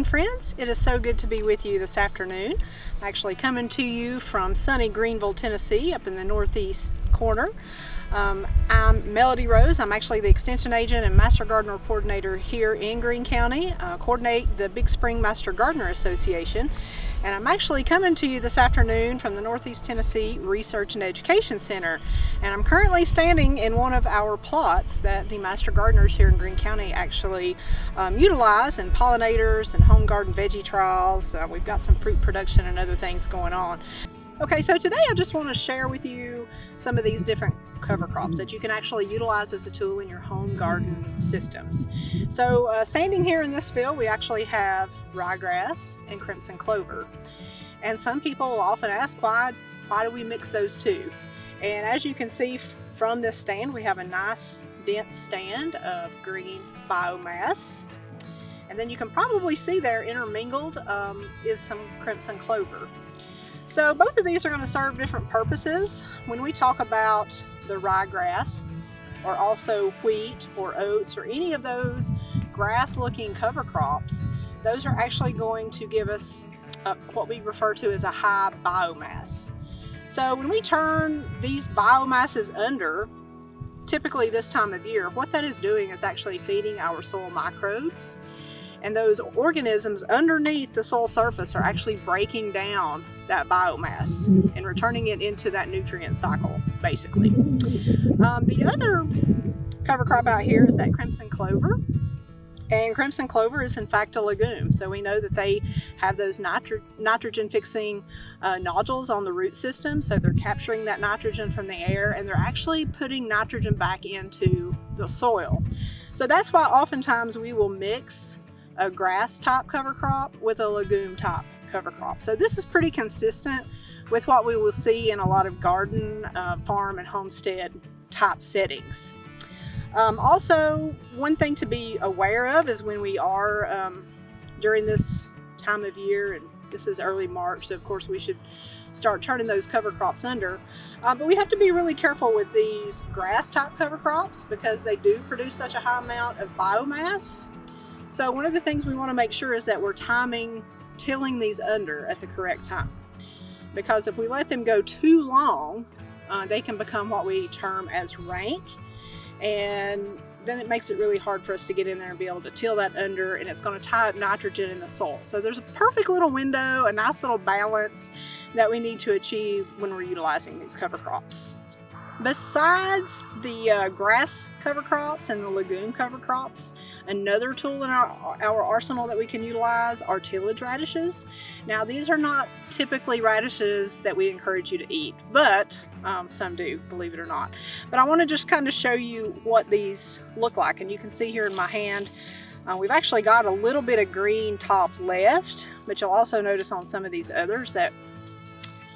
friends. It is so good to be with you this afternoon. I'm actually coming to you from sunny Greenville, Tennessee, up in the northeast corner. I'm Melody Rose. I'm actually the Extension Agent and Master Gardener Coordinator here in Greene County, coordinate the Big Spring Master Gardener Association. And I'm actually coming to you this afternoon from the Northeast Tennessee Research and Education Center. And I'm currently standing in one of our plots that the Master Gardeners here in Greene County actually utilize, and pollinators and home garden veggie trials. We've got some fruit production and other things going on. Okay, so today I just want to share with you some of these different cover crops that you can actually utilize as a tool in your home garden systems. So standing here in this field, we actually have ryegrass and crimson clover. And some people will often ask, why do we mix those two? And as you can see from this stand, we have a nice dense stand of green biomass. And then you can probably see there intermingled is some crimson clover. So both of these are going to serve different purposes. When we talk about the ryegrass, or also wheat or oats or any of those grass-looking cover crops, those are actually going to give us what we refer to as a high biomass. So when we turn these biomasses under, typically this time of year, what that is doing is actually feeding our soil microbes. And those organisms underneath the soil surface are actually breaking down that biomass and returning it into that nutrient cycle, basically. The other cover crop out here is that crimson clover. And crimson clover is in fact a legume. So we know that they have those nitrogen fixing nodules on the root system. So they're capturing that nitrogen from the air, and they're actually putting nitrogen back into the soil. So that's why oftentimes we will mix a grass type cover crop with a legume type cover crop. So this is pretty consistent with what we will see in a lot of garden, farm and homestead type settings. Also, one thing to be aware of is when we are during this time of year, and this is early March, so of course we should start turning those cover crops under. But we have to be really careful with these grass type cover crops because they do produce such a high amount of biomass. So one of the things we want to make sure is that we're tilling these under at the correct time. Because if we let them go too long, they can become what we term as rank. And then it makes it really hard for us to get in there and be able to till that under, and it's going to tie up nitrogen in the soil. So there's a perfect little window, a nice little balance that we need to achieve when we're utilizing these cover crops. Besides the grass cover crops and the legume cover crops, another tool in our arsenal that we can utilize are tillage radishes. Now these are not typically radishes that we encourage you to eat, but some do, believe it or not. But I want to just kind of show you what these look like, and you can see here in my hand we've actually got a little bit of green top left, but you'll also notice on some of these others that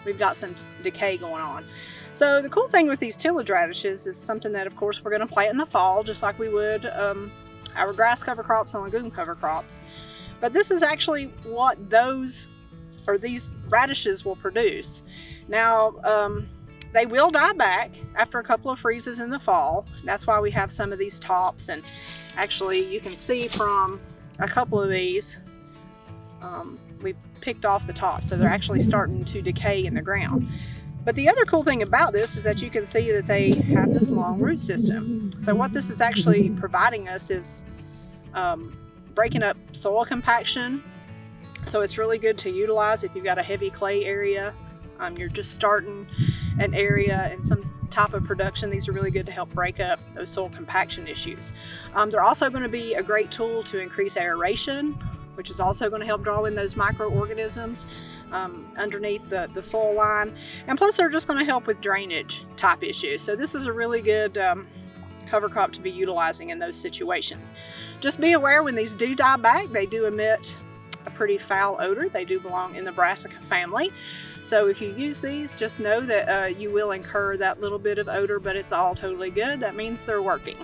we've got some decay going on. So the cool thing with these tillage radishes is something that of course we're going to plant in the fall, just like we would our grass cover crops and legume cover crops. But this is actually what these radishes will produce. Now they will die back after a couple of freezes in the fall. That's why we have some of these tops, and actually you can see from a couple of these we picked off the top, so they're actually starting to decay in the ground. But the other cool thing about this is that you can see that they have this long root system. So what this is actually providing us is breaking up soil compaction. So it's really good to utilize if you've got a heavy clay area, you're just starting an area and some type of production. These are really good to help break up those soil compaction issues. They're also going to be a great tool to increase aeration, which is also going to help draw in those microorganisms underneath the soil line. And plus they're just going to help with drainage type issues. So this is a really good cover crop to be utilizing in those situations. Just be aware when these do die back, they do emit a pretty foul odor. They do belong in the Brassica family. So if you use these, just know that you will incur that little bit of odor, but it's all totally good. That means they're working.